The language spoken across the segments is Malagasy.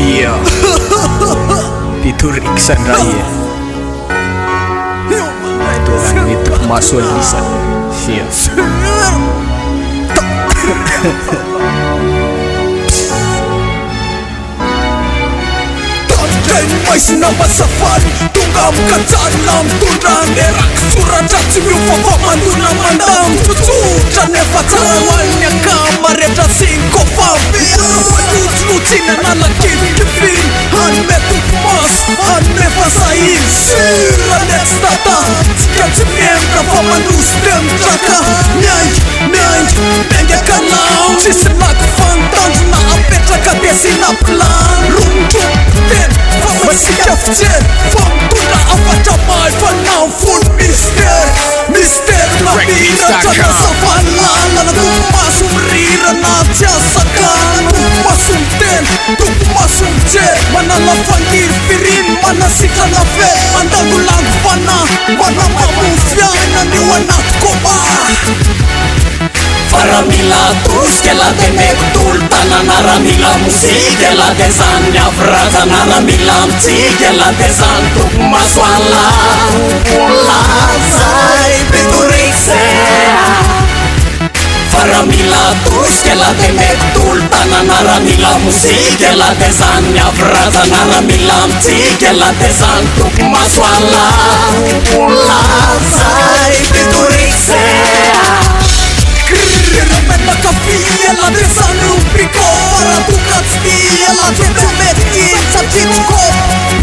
Yeah. Pituriksan raya. Tuhan itu masuk lisan. Siap. Mai sinapa safari Tunggam ka dalam Tundang erak Surat siufa pamanduna mandam Tutuja nefa tarawanya kamareta Sinko fabia Lutina nala kifin Han metuk mas Han nefa sair Sila nekstata Sketch miembra pamandus dem traka Nyaj Nenge kalau Siselak fantan Na apetra ka desina plan Runjuk den Masjafjet Van tunda apa camai Vanau fun Mister na vida Jata savana Lana tumasum rira na jasakan Tumasum ten Tumasum jet Mana lavan firin Mana sika na fe Anda gulang Mana mamufya Nani wanat koba Faramila tus que la de mektul Tananara mila musik que la de zanya Vrata nara mila mti que la de zantuk maswala Ulazai piturixe Faramila tus que la de mektul Tananara mila musik que la de zanya Vrata nara mila mti que la de zantuk maswala Ulazai piturixe Mena kapia la de sanrumpiko Para bukat stia la de meti Satitko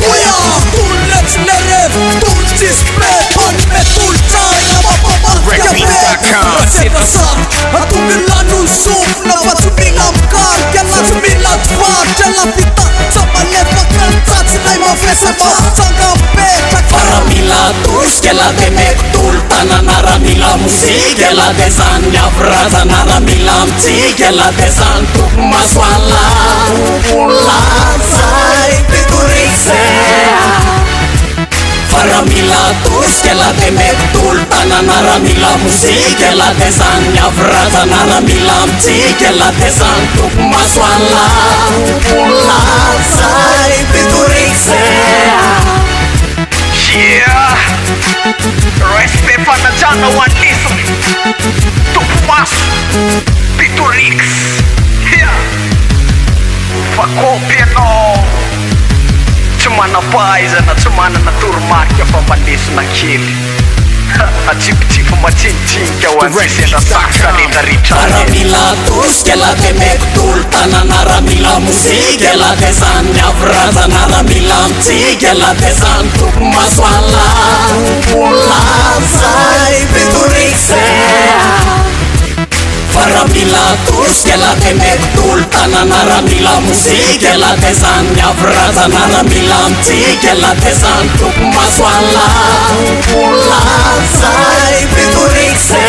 Uja tullet nerev Tultis spred On me tultaina Repeat.com. Raseta sat Atumilla nun sufna Vatumilla mkar Jalla tumilla tvar Jalla pita Tapa lepa kantat Naima fesa Tanga peta Faramila tus Que la de mektul Tananara mila musik Que la de zanya Vrata nara mila mti Que la de zantuk maswala Ulazai piturixe Faramila tus Que la de mektul Tananara mila musik Que la de zanya Vrata nara mila mti Que la de zantuk maswala Ulazai piturixe Yeah. Respect for the channel one listen. Tukumas Piturix. Yeah. Fakopia no. Cumana paiza na cumana na turmarka pambalis na kili. Atip-tip macin-cin kawan sisena saksa ni dari Faramila tus que la de mektul Tananara mila musik Que la de zanya Vrata nara mila mti Que la de zantuk maswala Ulazai piturixe Faramila tus que la de mektul Tananara mila musik Que la de zanya Vrata nara mila mti Que la de zantuk maswala Ulazai piturixe